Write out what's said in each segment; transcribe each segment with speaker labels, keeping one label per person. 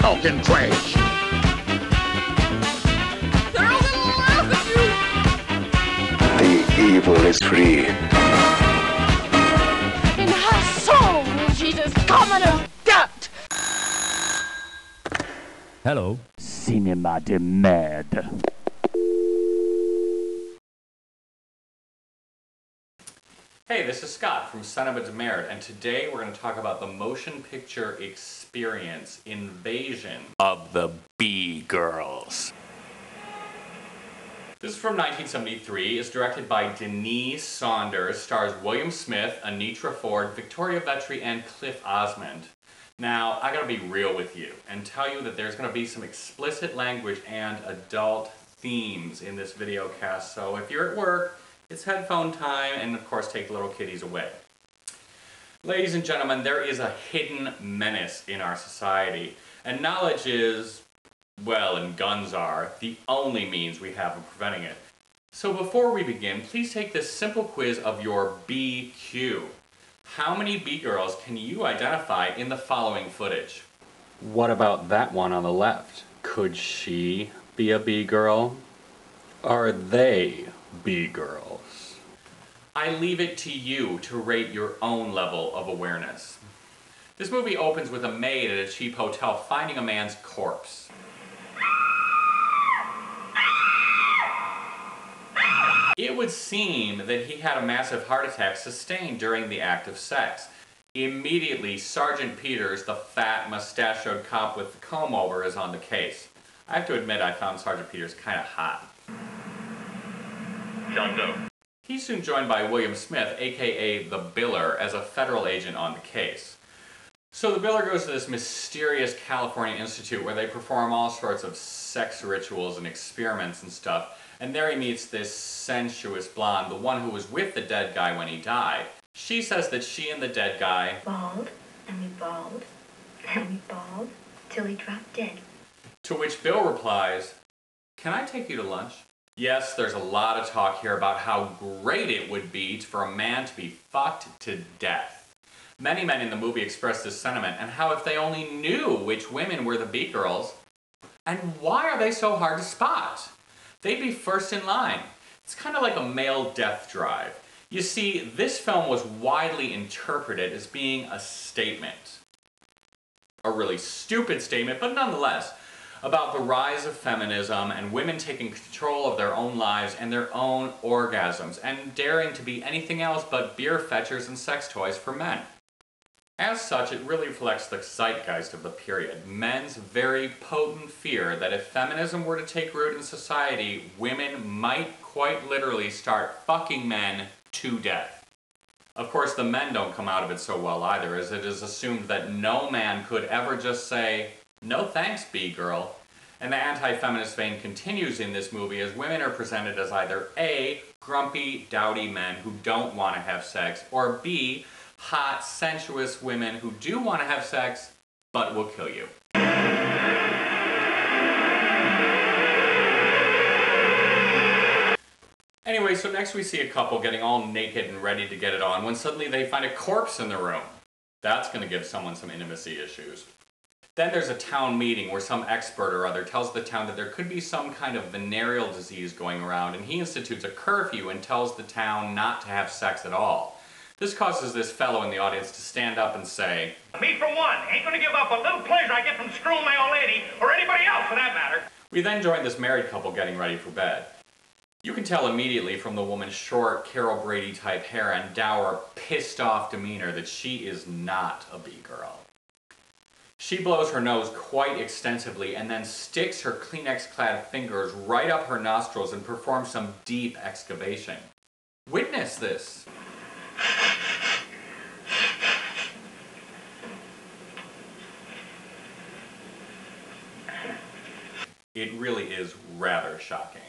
Speaker 1: talking trash.
Speaker 2: They're all gonna laugh at
Speaker 3: The evil is free.
Speaker 2: you! In her soul, she's as common as dirt!
Speaker 4: Hello.
Speaker 5: Cinema de Merde.
Speaker 6: Hey, this is Scott from Cinema de Merde, and today we're going to talk about the motion picture experience, Invasion of the B-Girls. This is from 1973, is directed by Denise Saunders, stars William Smith, Anitra Ford, Victoria Vetri, and Cliff Osmond. Now, I gotta be real with you and tell you that there's gonna be some explicit language and adult themes in this video cast, so if you're at work, it's headphone time, and of course take the little kiddies away. Ladies and gentlemen, there is a hidden menace in our society, and knowledge is, well, and guns are, the only means we have of preventing it. So before we begin, please take this simple quiz of your BQ. How many B-girls can you identify in the following footage? What about that one on the left? Could she be a B-girl? Are they B-girls? I leave it to you to rate your own level of awareness. This movie opens with a maid at a cheap hotel finding a man's corpse. It would seem that he had a massive heart attack sustained during the act of sex. Immediately, Sergeant Peters, the fat, mustachioed cop with the comb over, is on the case. I have to admit I found Sergeant Peters kind of hot. John Doe. He's soon joined by William Smith, aka the Biller, as a federal agent on the case. So the Biller goes to this mysterious California institute where they perform all sorts of sex rituals and experiments and stuff, and there he meets this sensuous blonde, the one who was with the dead guy when he died. She says that she and the dead guy
Speaker 7: bawled, and we bawled, and we bawled, till he dropped dead.
Speaker 6: To which Bill replies, "Can I take you to lunch?" Yes, there's a lot of talk here about how great it would be for a man to be fucked to death. Many men in the movie express this sentiment, and how if they only knew which women were the B-girls, and why are they so hard to spot? They'd be first in line. It's kind of like a male death drive. You see, this film was widely interpreted as being a statement. A really stupid statement, but nonetheless, about the rise of feminism and women taking control of their own lives and their own orgasms, and daring to be anything else but beer fetchers and sex toys for men. As such, it really reflects the zeitgeist of the period, men's very potent fear that if feminism were to take root in society, women might quite literally start fucking men to death. Of course, the men don't come out of it so well either, as it is assumed that no man could ever just say, "No thanks, B-girl." And the anti-feminist vein continues in this movie as women are presented as either A, grumpy, dowdy men who don't want to have sex, or B, hot, sensuous women who do want to have sex, but will kill you. Anyway, so next we see a couple getting all naked and ready to get it on when suddenly they find a corpse in the room. That's going to give someone some intimacy issues. Then there's a town meeting where some expert or other tells the town that there could be some kind of venereal disease going around, and he institutes a curfew and tells the town not to have sex at all. This causes this fellow in the audience to stand up and say,
Speaker 8: "Me for one, ain't gonna give up a little pleasure I get from screwing my old lady, or anybody else for that matter."
Speaker 6: We then join this married couple getting ready for bed. You can tell immediately from the woman's short, Carol Brady type hair and dour, pissed off demeanor that she is not a B-girl. She blows her nose quite extensively and then sticks her Kleenex-clad fingers right up her nostrils and performs some deep excavation. Witness this. It really is rather shocking.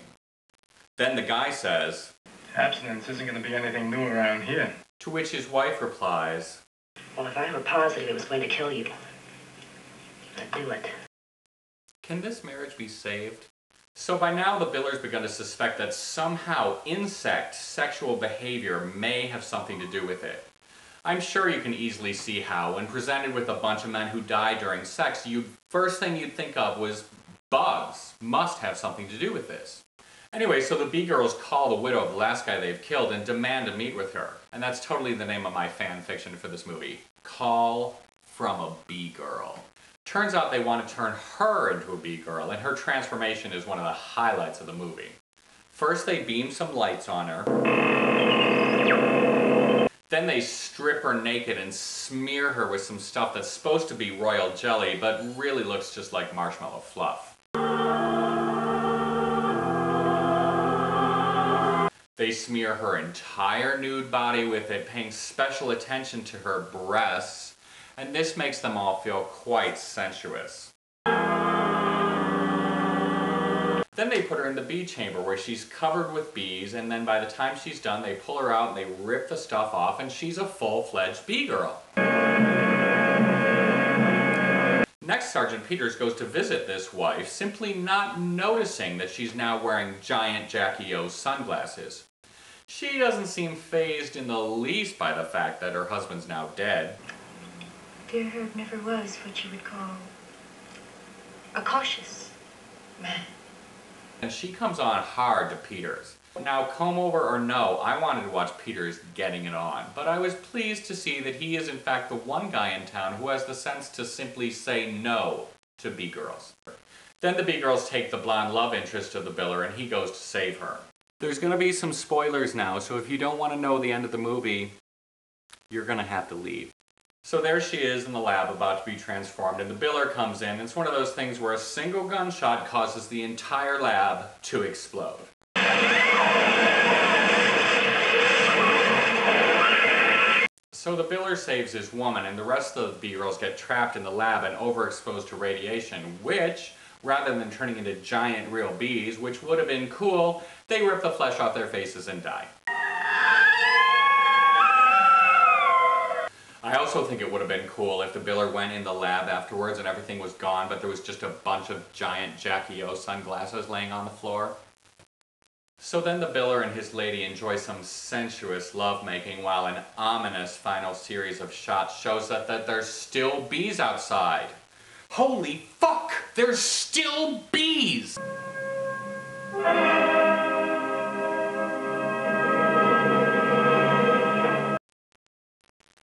Speaker 6: Then the guy says,
Speaker 9: "Abstinence isn't going to be anything new around here."
Speaker 6: To which his wife replies,
Speaker 7: Well, if I were positive it was going to kill you, I'd do it.
Speaker 6: "Can this marriage be saved?" So by now the Biller's begun to suspect that somehow insect sexual behavior may have something to do with it. I'm sure you can easily see how, when presented with a bunch of men who die during sex, first thing you'd think of was bugs. Must have something to do with this. Anyway, so the B-girls call the widow of the last guy they've killed and demand to meet with her. And that's totally the name of my fan fiction for this movie. Call from a B-girl. Turns out they want to turn her into a B-girl, and her transformation is one of the highlights of the movie. First they beam some lights on her. Then they strip her naked and smear her with some stuff that's supposed to be royal jelly, but really looks just like marshmallow fluff. They smear her entire nude body with it, paying special attention to her breasts, and this makes them all feel quite sensuous. Then they put her in the bee chamber where she's covered with bees, and then by the time she's done, they pull her out and they rip the stuff off, and she's a full-fledged bee girl. Next, Sergeant Peters goes to visit this wife, simply not noticing that she's now wearing giant Jackie O sunglasses. She doesn't seem fazed in the least by the fact that her husband's now dead.
Speaker 7: Dear Herb never was what you would call a cautious man.
Speaker 6: And she comes on hard to Peters. Now, comb over or no, I wanted to watch Peters getting it on, but I was pleased to see that he is in fact the one guy in town who has the sense to simply say no to B-girls. Then the B-girls take the blonde love interest of the biller and he goes to save her. There's going to be some spoilers now, so if you don't want to know the end of the movie, you're going to have to leave. So there she is in the lab about to be transformed, and the biller comes in. It's one of those things where a single gunshot causes the entire lab to explode. So the biller saves his woman, and the rest of the B-girls get trapped in the lab and overexposed to radiation, which, rather than turning into giant real bees, which would have been cool, they rip the flesh off their faces and die. I also think it would have been cool if the biller went in the lab afterwards and everything was gone, but there was just a bunch of giant Jackie O sunglasses laying on the floor. So then the biller and his lady enjoy some sensuous lovemaking while an ominous final series of shots shows that there's still bees outside. Holy fuck! There's still bees!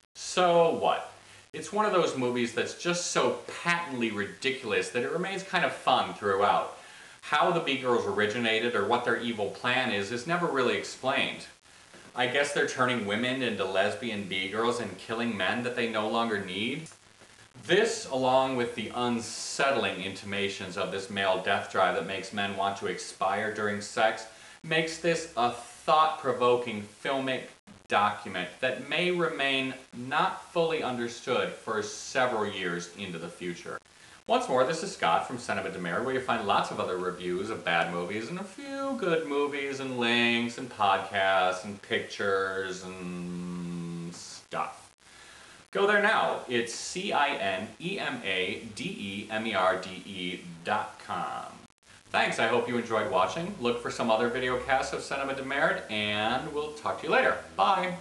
Speaker 6: So what? It's one of those movies that's just so patently ridiculous that it remains kind of fun throughout. How the B-girls originated or what their evil plan is never really explained. I guess they're turning women into lesbian B-girls and killing men that they no longer need. This, along with the unsettling intimations of this male death drive that makes men want to expire during sex, makes this a thought-provoking filmic document that may remain not fully understood for several years into the future. Once more, this is Scott from Cinema de Merde, where you find lots of other reviews of bad movies and a few good movies and links and podcasts and pictures and stuff. Go there now. It's cinemademerde.com. Thanks, I hope you enjoyed watching. Look for some other video casts of Cinema de Merde, and we'll talk to you later. Bye!